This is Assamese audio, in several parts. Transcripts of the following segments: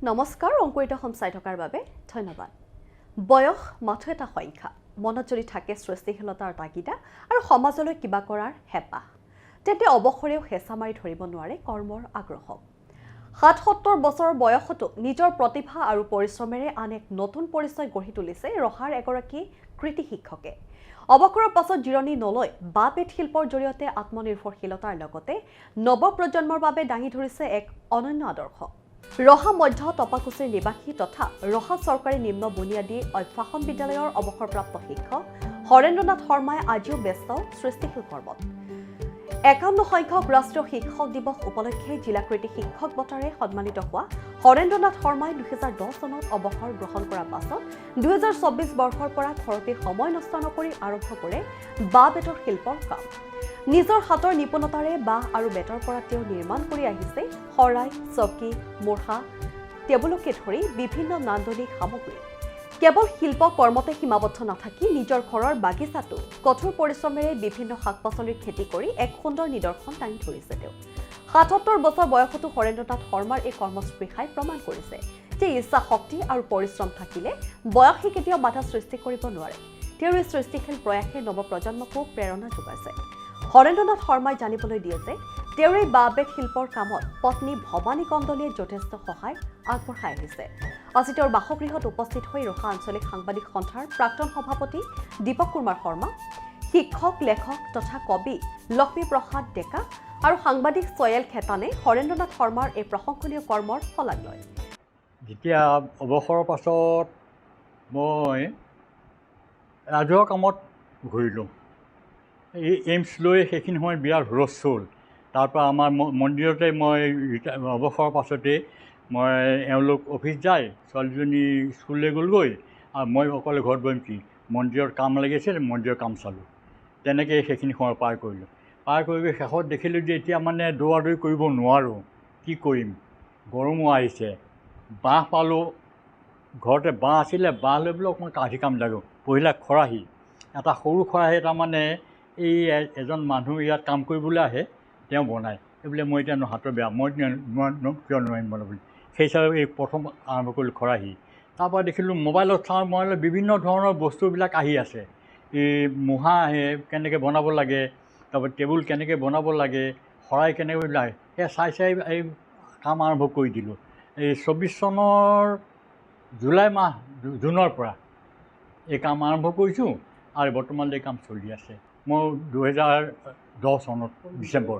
নমস্কাৰ অংকুৰিত অসম চাই থকাৰ বাবে ধন্যবাদ। বয়স মাথো এটা সংখ্যা, মনত যদি থাকে সৃষ্টিশীলতাৰ তাগিদা আৰু সমাজলৈ কিবা কৰাৰ হেঁপাহ, তেন্তে অৱসৰেও হেঁচা মাৰি ধৰিব নোৱাৰে কৰ্মৰ আগ্ৰহক। ৭৭ বছৰৰ বয়সতো নিজৰ প্ৰতিভা আৰু পৰিশ্ৰমেৰে আন এক নতুন পৰিচয় গঢ়ি তুলিছে ৰহাৰ এগৰাকী কৃতি শিক্ষকে। অৱসৰৰ পাছত জিৰণি নলৈ বাঁহ বেত শিল্পৰ জৰিয়তে আত্মনিৰ্ভৰশীলতাৰ লগতে নৱপ্ৰজন্মৰ বাবে দাঙি ধৰিছে এক অনন্য আদৰ্শ। ৰহা মধ্য টপাকুচিৰ নিবাসী তথা ৰহা চৰকাৰী নিম্ন বুনিয়াদী অভ্যাসন বিদ্যালয়ৰ অৱসৰপ্ৰাপ্ত শিক্ষক হৰেন্দ্ৰনাথ শৰ্মাই আজিও ব্যস্ত সৃষ্টিশীল কৰ্মত। ৫১ সংখ্যক ৰাষ্ট্ৰীয় শিক্ষক দিৱস উপলক্ষে জিলাকৃতি শিক্ষক বঁটাৰে সন্মানিত হোৱা হৰেন্দ্ৰনাথ শৰ্মাই ২০১০ চনত অৱসৰ গ্ৰহণ কৰাৰ পাছত ২০২৪ বৰ্ষৰ পৰা ঘৰতে সময় নষ্ট নকৰি আৰম্ভ কৰে বাঁহ বেতৰ শিল্পৰ কাম। নিজৰ হাতৰ নিপুণতাৰে বাঁহ আৰু বেতৰ পৰা তেওঁ নিৰ্মাণ কৰি আহিছে শৰাই, চকী, মূঢ়া, টেবুলকে ধৰি বিভিন্ন নান্দনিক সামগ্ৰী। কেৱল শিল্প কৰ্মতে সীমাবদ্ধ নাথাকি নিজৰ ঘৰৰ বাগিচাটো কঠোৰ পৰিশ্ৰমেৰে বিভিন্ন শাক পাচলিৰ খেতি কৰি এক সুন্দৰ নিদৰ্শন দাঙি ধৰিছে তেওঁ। ৭৭ বছৰ বয়সতো হৰেন্দ্ৰনাথ শৰ্মাৰ এই কৰ্মস্পৃহাই প্ৰমাণ কৰিছে যে ইচ্ছা শক্তি আৰু পৰিশ্ৰম থাকিলে বয়সে কেতিয়াও বাধা সৃষ্টি কৰিব নোৱাৰে। তেওঁৰ এই সৃষ্টিশীল প্ৰয়াসে নৱপ্ৰজন্মকো প্ৰেৰণা যোগাইছে। হৰেন্দ্ৰনাথ শৰ্মাই জানিবলৈ দিয়ে যে তেওঁৰ এই বাঁহ বেত শিল্পৰ কামত পত্নী ভৱানী কন্দলীয়ে যথেষ্ট সহায় আগবঢ়াই আহিছে। আজি তেওঁৰ বাসগৃহত উপস্থিত হৈ ৰহা আঞ্চলিক সাংবাদিক সন্থাৰ প্ৰাক্তন সভাপতি দীপক কুমাৰ শৰ্মা, শিক্ষক, লেখক তথা কবি লক্ষ্মীপ্ৰসাদ ডেকা আৰু সাংবাদিক ছয়েল খেতানে হৰেন্দ্ৰনাথ শৰ্মাৰ এই প্ৰশংসনীয় কৰ্মৰ শলাগ লয়। যেতিয়া অৱসৰৰ পাছত মই ৰাজহুৱা কামত ঘূৰিলোঁ, এই এইমছ লৈ সেইখিনি সময়ত বিৰাট হুলস্থুল। তাৰপৰা আমাৰ মন্দিৰতে মই অৱসৰৰ পাছতেই মই এওঁলোক অফিচ যায়, ছোৱালীজনী স্কুললৈ গ'লগৈ আৰু মই অকলে ঘৰত বহিম কি, মন্দিৰত কাম লাগিছিল, মন্দিৰৰ কাম চালোঁ। তেনেকৈ সেইখিনি সময় পাৰ কৰিলোঁ। পাৰ কৰি গৈ শেষত দেখিলোঁ যে এতিয়া মানে দৌৰাদৌৰি কৰিব নোৱাৰোঁ, কি কৰিম, গৰমো আহিছে। বাঁহ পালোঁ, ঘৰতে বাঁহ আছিলে, বাঁহ লৈ পেলাই অকণমান কাঠি কাম লাগো। পহিলা খৰাহী, এটা সৰু খৰাহী তাৰমানে এই এজন মানুহ ইয়াত কাম কৰিবলৈ আহে, তেওঁ বনায়। এইবোলে মই এতিয়া হাতৰ বেয়া, মই কিয় নোৱাৰিম বনাবলৈ। সেই হিচাপে এই প্ৰথম আৰম্ভ কৰিলোঁ খৰাহী। তাৰপৰা দেখিলোঁ মোবাইলত চাওঁ, মোবাইলত বিভিন্ন ধৰণৰ বস্তুবিলাক আহি আছে। এই মূঢ়া আহে, কেনেকৈ বনাব লাগে, তাৰপৰা টেবুল কেনেকৈ বনাব লাগে, শৰাই কেনেকৈ লাগে, সেই চাই চাই এই কাম আৰম্ভ কৰি দিলোঁ। এই ২৪ চনৰ জুনৰ পৰা এই কাম আৰম্ভ কৰিছোঁ আৰু বৰ্তমানলৈ কাম চলি আছে। মই ২০১০ চনত ডিচেম্বৰ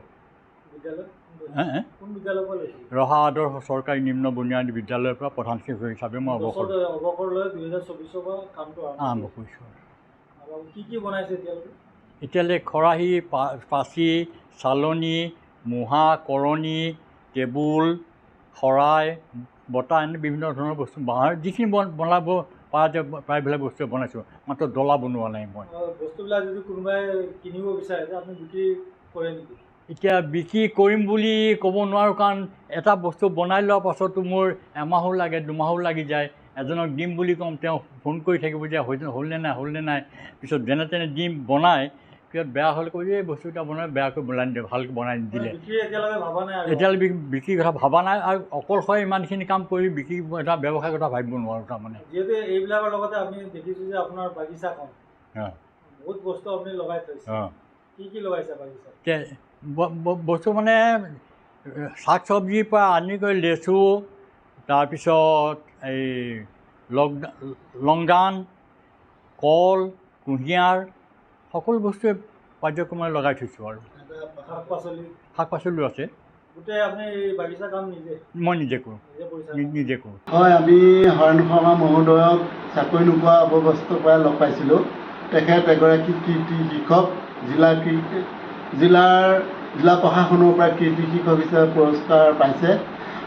ৰহা আদৰ্শ চৰকাৰী নিম্ন বুনিয়াদী বিদ্যালয়ৰ পৰা প্ৰধান শিক্ষক হিচাপে মই অৱসৰ আৰম্ভ কৰিছোঁ। এতিয়ালৈ খৰাহী, পাচি, চালনী, মূঢ়া, কৰণী, টেবুল, শৰাই, বঁটা, এনে বিভিন্ন ধৰণৰ বস্তু বাঁহৰ যিখিনি বনাব পৰা যায় প্ৰায়বিলাক বস্তু বনাইছোঁ, মাত্ৰ ডলা বনোৱা নাই। মই বস্তুবিলাক যদি কোনোবাই কিনিব বিচাৰে আপুনি বিক্ৰী কৰে নেকি? এতিয়া বিক্ৰী কৰিম বুলি ক'ব নোৱাৰোঁ, কাৰণ এটা বস্তু বনাই লোৱাৰ পাছতো মোৰ এমাহো লাগে, দুমাহো লাগি যায়। এজনক দিম বুলি ক'ম, তেওঁ ফোন কৰি থাকিব যে হ'লনে নাই। পিছত যেনে তেনে দিম বনাই, পিছত বেয়া হ'লে কৈ যে এই বস্তুকেইটা বনাই বেয়াকৈ বনাই নিদিয়ে, ভালকৈ বনাই নিদিলে। এতিয়ালৈকে বিক্ৰীৰ কথা ভবা নাই আৰু অকলশৰে ইমানখিনি কাম কৰি বিক্ৰী এটা ব্যৱসায়ৰ কথা ভাবিব নোৱাৰোঁ। তাৰমানে যিহেতু এইবিলাকৰ লগতে আমি দেখিছোঁ যে আপোনাৰ বাগিচাখন বহুত বস্তু আপুনি লগাই থৈছে, কি লগাইছে বাগিচাত? বস্তু মানে শাক চব্জিৰ পৰা আনি কৰি লেচু, তাৰপিছত এই লংগান, কল, কুঁহিয়াৰ, সকলো বস্তুৱে পাৰ্যক্ৰমে লগাই থৈছোঁ। আৰু শাক পাচলিও আছে। মই নিজে কৰোঁ। হয়, আমি হৰেন্দ্ৰ শৰ্মা মহোদয়ক চাকৰি নোপোৱা অৱস্থাৰ পৰা লগ পাইছিলোঁ। তেখেত এগৰাকী কীৰ্তি শিক্ষক, জিলা প্ৰশাসনৰ পৰা কীৰ্তি শিক্ষক হিচাপে পুৰস্কাৰ পাইছে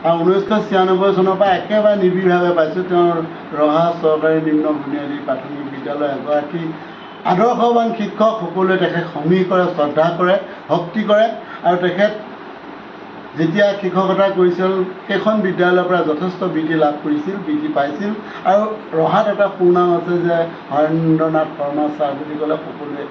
আৰু 1996 চনৰ পৰা একেবাৰে নিবিড়ভাৱে পাইছোঁ। তেওঁৰ ৰহা চৰকাৰী নিম্ন বুনিয়াদী প্ৰাথমিক বিদ্যালয়ৰ এগৰাকী আদৰ্শৱান শিক্ষক। সকলোৱে তেখেত সমীহ কৰে, শ্ৰদ্ধা কৰে, ভক্তি কৰে আৰু তেখেত যেতিয়া শিক্ষকতা কৰিছিল সেইখন বিদ্যালয়ৰ পৰা যথেষ্ট বৃত্তি লাভ কৰিছিল, বৃত্তি পাইছিল আৰু ৰহাত এটা সুনাম আছে যে হৰেন্দ্ৰনাথ শৰ্মা ছাৰ বুলি ক'লে সকলোৱে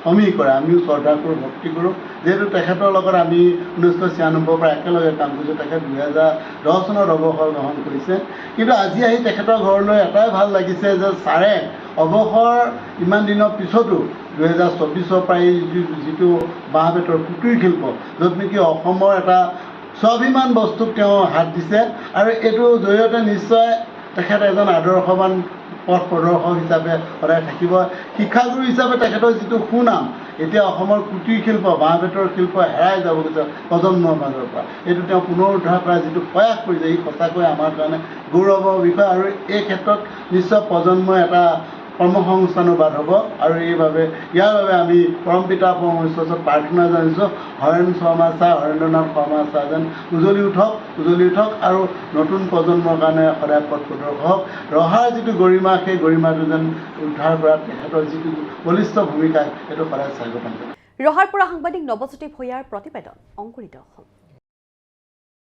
সমীহ কৰে, আমিও শ্ৰদ্ধা কৰোঁ, ভক্তি কৰোঁ। যিহেতু তেখেতৰ লগত আমি 1996 পৰা একেলগে কাম কৰিছোঁ। তেখেত 2010 চনত অৱসৰ গ্ৰহণ কৰিছে। কিন্তু আজি আহি তেখেতৰ ঘৰলৈ এটাই ভাল লাগিছে যে ছাৰে অৱসৰ ইমান দিনৰ পিছতো 2024 পৰা এই যিটো বাঁহ বেতৰ কুটিৰ শিল্প, য'ত নেকি অসমৰ এটা স্বাভিমান বস্তুক তেওঁ হাত দিছে, আৰু এইটোৰ জৰিয়তে নিশ্চয় তেখেত এজন আদৰ্শৱান পথ প্ৰদৰ্শক হিচাপে সদায় থাকিব। শিক্ষাগুৰু হিচাপে তেখেতৰ যিটো সুনাম, এতিয়া অসমৰ কুটিৰ শিল্প, বাঁহ বেতৰ শিল্প হেৰাই যাব গৈছে প্ৰজন্মৰ মাজৰ পৰা। এইটো তেওঁ পুনৰুদ্ধাৰ কৰাৰ যিটো প্ৰয়াস কৰিছে, ই সঁচাকৈ আমাৰ কাৰণে গৌৰৱৰ বিষয়, আৰু এই ক্ষেত্ৰত নিশ্চয় প্ৰজন্মই এটা কৰ্মসংস্থানো বাদ হ'ব। আৰু ইয়াৰ বাবে আমি পৰম পিতা পৰমেশ্বৰৰ ওচৰত প্ৰাৰ্থনা জনাইছোঁ, হৰেণ শৰ্মা ছাৰ, হৰেন্দ্ৰনাথ শৰ্মা ছাৰ যেন উজলি উঠক আৰু নতুন প্ৰজন্মৰ কাৰণে সদায় পথ প্ৰদৰ্শক হওক। ৰহাৰ যিটো গৰিমা, সেই গৰিমাটো যেন উদ্ধাৰ কৰাত তেখেতৰ যিটো বলিষ্ঠ ভূমিকা, সেইটো সদায় স্বাগতম। ৰহাৰ পৰা সাংবাদিক নৱজ্যোতি ভূঞাৰ প্ৰতিবেদন, অংকুৰিত অসম।